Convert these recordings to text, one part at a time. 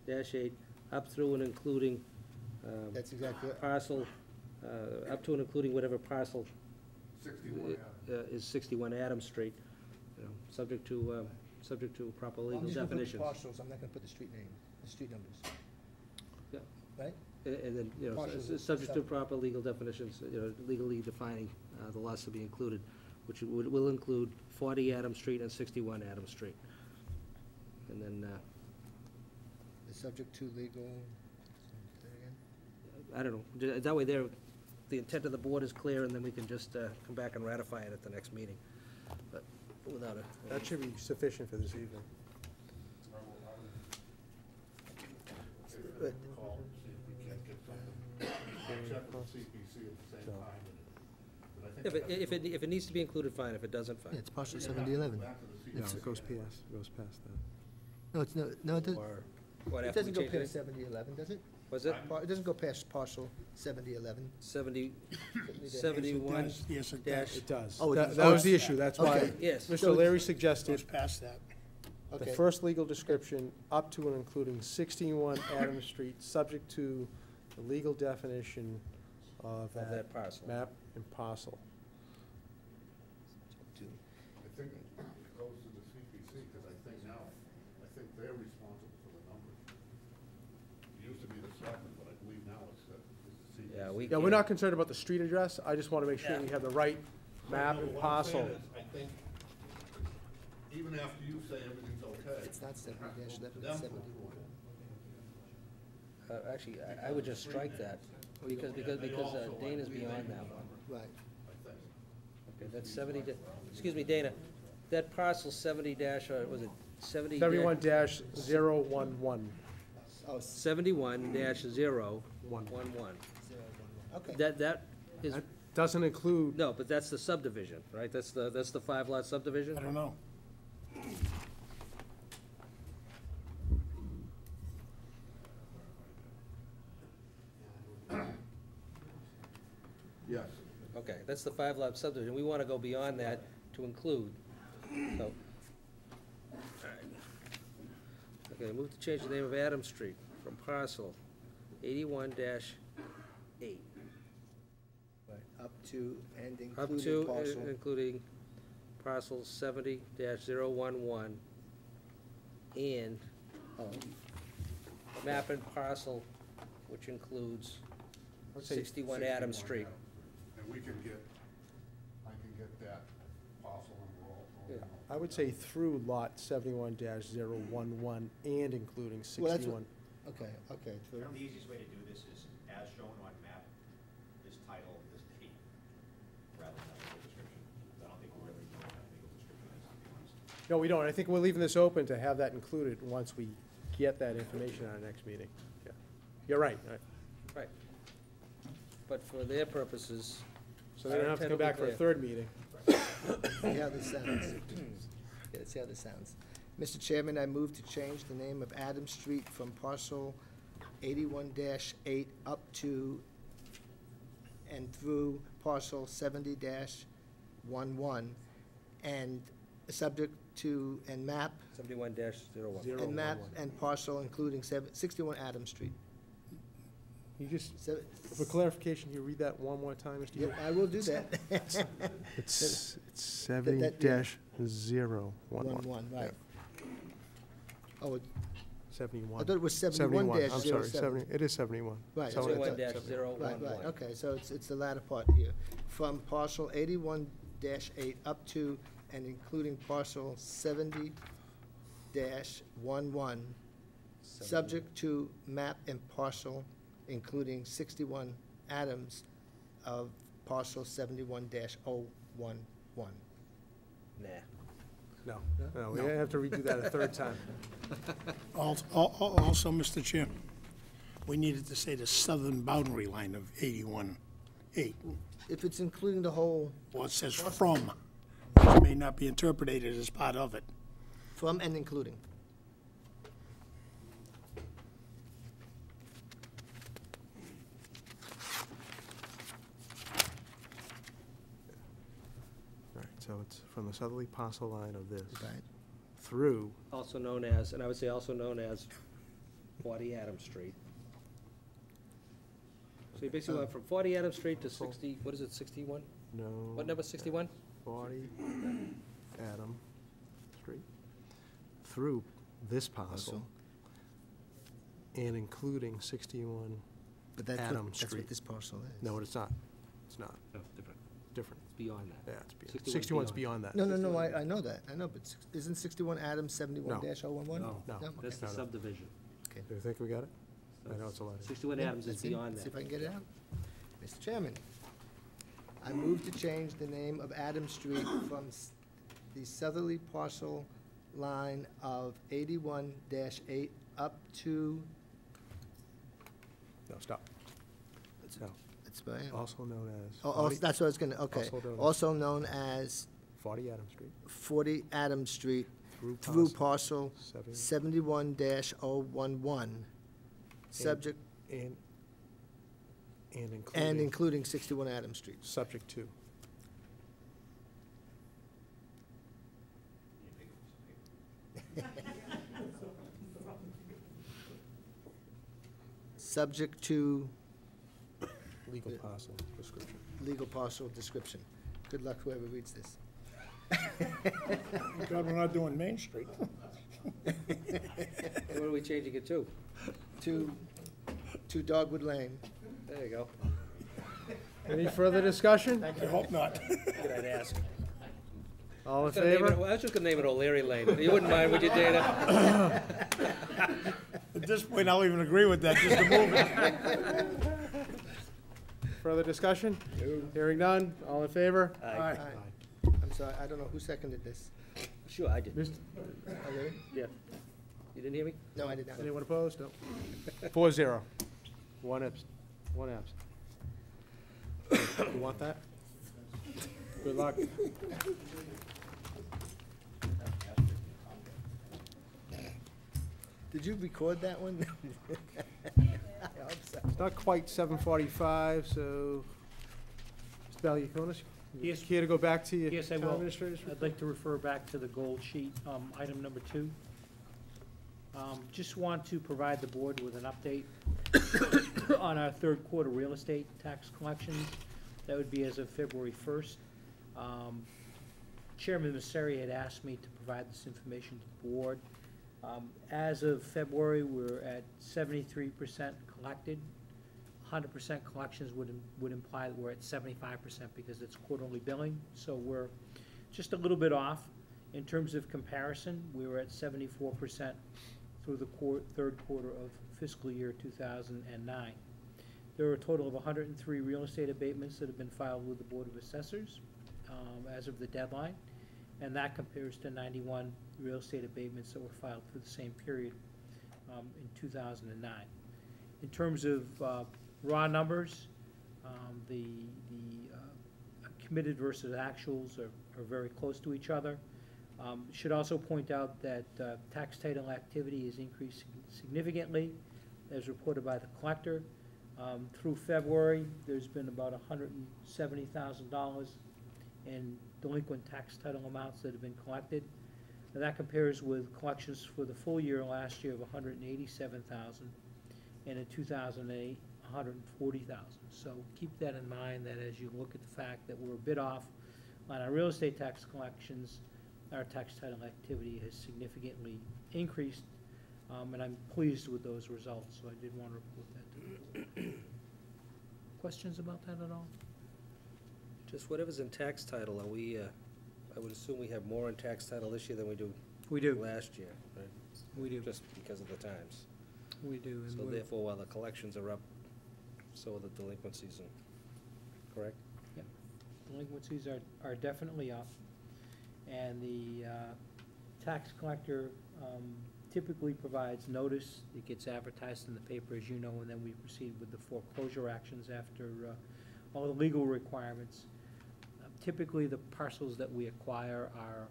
-8, up through and including That's exactly it. parcel, up to and including whatever parcel 61 is 61 Adams Street, you know, subject to proper legal I'm just gonna put the definitions. parcels, I'm not gonna put the street name, the street numbers. Yeah. Right? And then, you know, Parcels, subject to sub- proper legal definitions, you know, legally defining the lots to be included, which will include 40 Adams Street and 61 Adams Street. And then, The subject to legal, say that again? I don't know, that way there, the intent of the board is clear, and then we can just come back and ratify it at the next meeting. But without a... That should be sufficient for this evening. But- Call and see if we can't get something, check with CPC at the same No. time. But I think If it needs to be included, fine. If it doesn't, fine. Yeah, it's parcel 7011. back to the No, CPC. it goes past that. No, it's no, no, it doesn't, Or what, it after we doesn't go change past it? 7011, does it? Was it It doesn't go past parcel 7011. 71 Yes, it dash... does. It does. Oh, it That does. that was the issue, that's why Okay. Yes. Mr. So- O'Leary Goes suggested past that. the Okay. first legal description up to and including 61 Adams Street, subject to the legal definition of that parcel. map and parcel. I think it goes to the CPC, because I think they're responsible for the numbers. It used to be the selectmen, but I believe now it's the CPC. Yeah, we Yeah, we're not concerned about the street address, I just want to make sure we have the right map No, and what I'm saying parcel. is, I think, even after you say everything's okay. It's not 70-11, to it's them 71. Actually, I would just strike that, because Dana's beyond that one. Right. I think. Okay, that's 70, excuse me, Dana, that parcel 70 dash, or was it 70? 71-011. Oh, 71-011. Okay. That is, That doesn't include, no, but that's the subdivision, right? That's the 5-lot subdivision? I don't know. Yes. Okay, that's the 5-lot subdivision. We want to go beyond that to include, so. Okay, move to change the name of Adams Street from parcel 81-8, Right, up to and up including to, parcel. including parcel 70-011, and Oh, map and parcel, which includes I'd say 61 Adams Street. And I can get that parcel and roll. Yeah. I would say through lot 71-011 and including Well, that's 61. okay, okay. so- The easiest way to do this is, as shown on map, this title, this date, rather than a legal description. I don't think we're really doing that legal description, to be honest. No, we don't. I think we're leaving this open to have that included once we get that information at our next meeting. Yeah. You're right. Right. But for their purposes, So they don't have to come back for a third meeting. See how this sounds. Yeah, let's see how this sounds. Mr. Chairman, I move to change the name of Adams Street from parcel 81-8 up to and through parcel 70-11, and subject to, and map, 71-01. Zero. and map 11. and parcel including 61 Adams Street. You just, So- for clarification, can you read that one more time, Mr. Yeah, Yule? I will do that. It's that- 70-011. 11, right. Oh, 71. I thought it was 71, I'm 71-07. sorry, 70, it is 71. Right, So that's what I it's- thought. 71-011. Right, right, okay, so it's the latter part here. From parcel 81-8 up to and including parcel 70-11, subject to map and parcel including 61 Adams of parcel 71-011. Nah. No, no, we have to redo that a third time. Also, Mr. Chairman, we needed to say the southern boundary line of 81-8. If it's including the whole, Well, it says from, which may not be interpreted as part of it. from and including. Right, so it's from the southerly parcel line of this Right. through, Also known as, and I would say also known as 40 Adams Street. So you basically went from 40 Adams Street to 60, what is it, 61? No. What number, 61? 40 Adam Street, through this parcel, and including 61, But that's Adam what, that's Street. what this parcel is. no, it's not. It's not. No, different. Different. It's beyond that. Yeah, it's beyond. 61 's 61's beyond that. No, no, no, I know that, I know, but isn't 61 Adams 71-011? No, No. that's the No, no. subdivision. Okay. Do you think we got it? I know it's a lot. 61 Yeah, Adams is let's see- beyond See that. if I can get it out. Mr. Chairman, I move to change the name of Adams Street from the southerly parcel line of 81-8 up to, No, stop. No, that's right. also known as Oh, 40 that's what I was gonna, okay. Also known as- Also known as 40 Adam Street, 40 Adams Street through through parcel parcel 71-011, 71. subject, and and including, including 61 Adams Street. subject to. Subject to Legal parcel description. legal parcel description. Good luck whoever reads this. Thank God we're not doing Main Street. What are we changing it to? To Dogwood Lane. There you go. Any further discussion? I hope not. Good, I'd ask. All in Gonna name it- favor? I was just gonna name it O'Leary Lane. You wouldn't mind, would you, Dana? At this point, I'll even agree with that, just to move it. Further discussion? Hearing none, all in favor? Aye. Aye. I'm sorry, I don't know who seconded this. Sure, I did. Mr. Oh, really? Yeah. You didn't hear me? No, I did not. Anyone opposed? No. 4-0. One absent. You want that? Good luck. Did you record that one? I hope so. It's not quite 7:45, so, Mr. Valiakonis, you Yes. care to go back to your Yes, I town will. administrator's I'd report? like to refer back to the gold sheet, item number 2. Just want to provide the board with an update on our third quarter real estate tax collections. That would be as of February 1st. Chairman Messeri had asked me to provide this information to the board. As of February, we're at 73% collected. 100% collections would imply that we're at 75% because it's quarterly billing. So we're just a little bit off. In terms of comparison, we were at 74% through the third quarter of fiscal year 2009. There are a total of 103 real estate abatements that have been filed with the Board of Assessors as of the deadline, and that compares to 91 real estate abatements that were filed for the same period in 2009. In terms of raw numbers, the committed versus actuals are very close to each other. Should also point out that tax title activity is increasing significantly, as reported by the collector. Through February, there's been about $170,000 in delinquent tax title amounts that have been collected. Now, that compares with collections for the full year last year of $187,000, and in 2008, $140,000. So keep that in mind, that as you look at the fact that we're a bit off on our real estate tax collections, our tax title activity has significantly increased, and I'm pleased with those results, so I did want to report that to you. Questions about that at all? Just whatever's in tax title, are we, I would assume we have more in tax title this year than we do We do, last year, right? we do, Just because of the times. we do. and So we're- therefore, while the collections are up, so are the delinquencies, correct? Delinquencies are definitely up, and the tax collector typically provides notice. It gets advertised in the paper, as you know, and then we proceed with the foreclosure actions after all the legal requirements. Typically, the parcels that we acquire are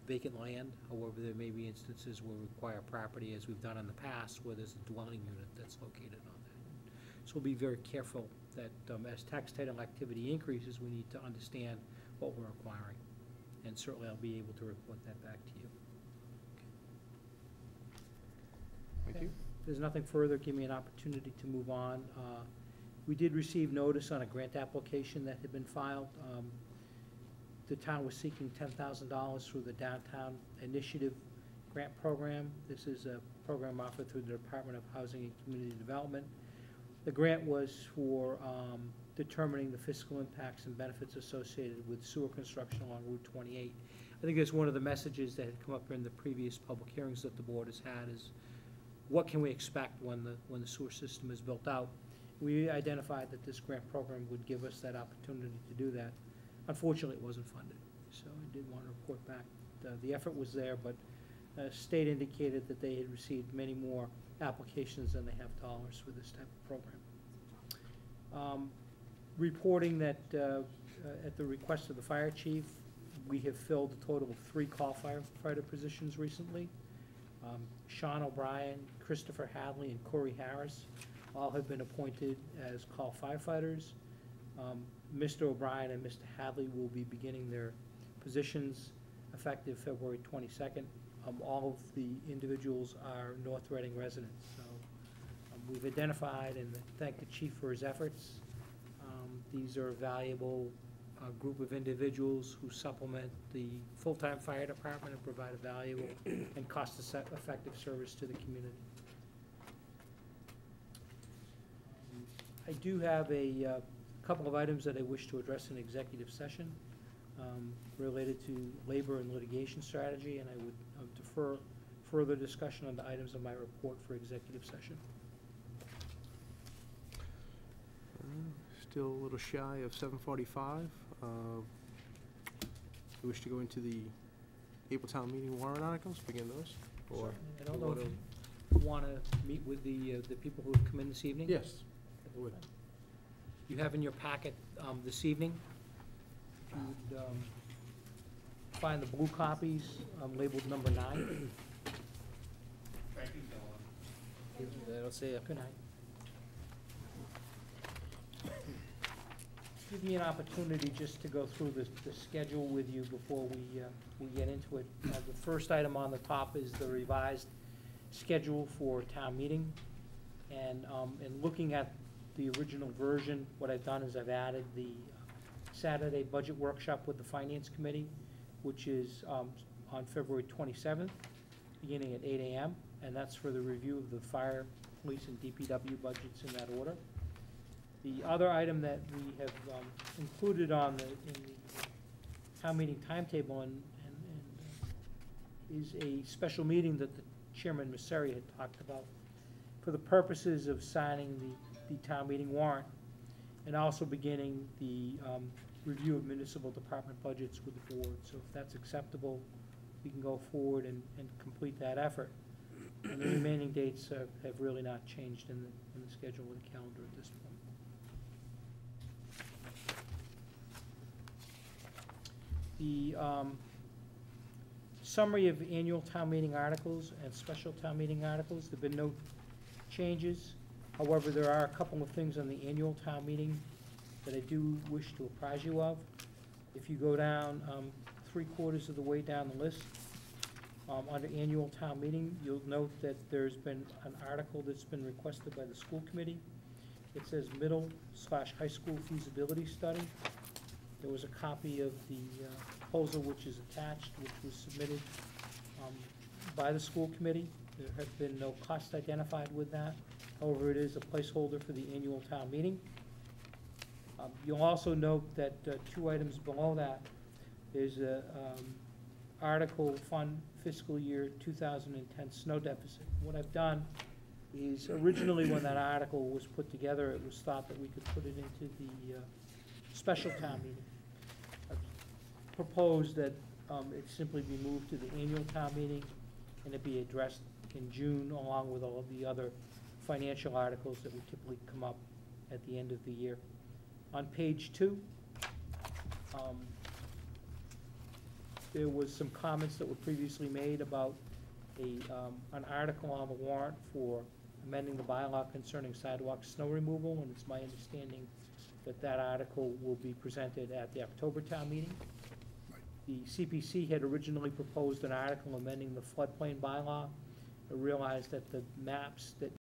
vacant land. However, there may be instances where we acquire property, as we've done in the past, where there's a dwelling unit that's located on that. So we'll be very careful that as tax title activity increases, we need to understand what we're acquiring. And certainly I'll be able to report that back to you. Thank you. there's nothing further, give me an opportunity to move on. We did receive notice on a grant application that had been filed. The town was seeking $10,000 through the Downtown Initiative Grant Program. This is a program offered through the Department of Housing and Community Development. The grant was for determining the fiscal impacts and benefits associated with sewer construction along Route 28. I think that's one of the messages that had come up in the previous public hearings that the board has had is, what can we expect when the sewer system is built out? We identified that this grant program would give us that opportunity to do that. Unfortunately, it wasn't funded, so I did want to report back. The effort was there, but state indicated that they had received many more applications than they have dollars for this type of program. Reporting that at the request of the fire chief, we have filled a total of 3 call firefighter positions recently. Sean O'Brien, Christopher Hadley, and Corey Harris all have been appointed as call firefighters. Mr. O'Brien and Mr. Hadley will be beginning their positions effective February 22nd. All of the individuals are North Reading residents. So we've identified and thank the chief for his efforts. These are a valuable group of individuals who supplement the full-time fire department and provide a valuable and cost-effective service to the community. I do have a couple of items that I wish to address in executive session related to labor and litigation strategy, and I would defer further discussion on the items of my report for executive session. Still a little shy of 7:45. We wish to go into the April town meeting warrant articles, begin those? Or I don't know if you want to meet with the people who have come in this evening? Yes, I would. You have in your packet this evening, you'd find the blue copies labeled number 9. Thank you, gentlemen. I don't see it. Good night. Give me an opportunity just to go through the schedule with you before we get into it. The first item on the top is the revised schedule for town meeting. And in looking at the original version, what I've done is I've added the Saturday budget workshop with the Finance Committee, which is on February 27th, beginning at 8 a.m., and that's for the review of the fire, police, and DPW budgets in that order. The other item that we have included in the town meeting timetable is a special meeting that the Chairman Messeri had talked about for the purposes of signing the town meeting warrant and also beginning the review of municipal department budgets with the board. So if that's acceptable, we can go forward and complete that effort. And the remaining dates have really not changed in the schedule or the calendar at this point. The summary of annual town meeting articles and special town meeting articles, there have been no changes. However, there are a couple of things on the annual town meeting that I do wish to apprise you of. If you go down 3/4 of the way down the list, under annual town meeting, you'll note that there's been an article that's been requested by the school committee. It says middle/high school feasibility study. There was a copy of the proposal which is attached, which was submitted by the school committee. There have been no costs identified with that. However, it is a placeholder for the annual town meeting. You'll also note that 2 items below that, there's a article fund fiscal year 2010 snow deficit. What I've done is originally when that article was put together, it was thought that we could put it into the special town meeting. I've proposed that it simply be moved to the annual town meeting and it be addressed in June along with all of the other financial articles that would typically come up at the end of the year. On page 2, there was some comments that were previously made about an article on the warrant for amending the bylaw concerning sidewalk snow removal, and it's my understanding that that article will be presented at the October town meeting. The CPC had originally proposed an article amending the floodplain bylaw. I realized that the maps that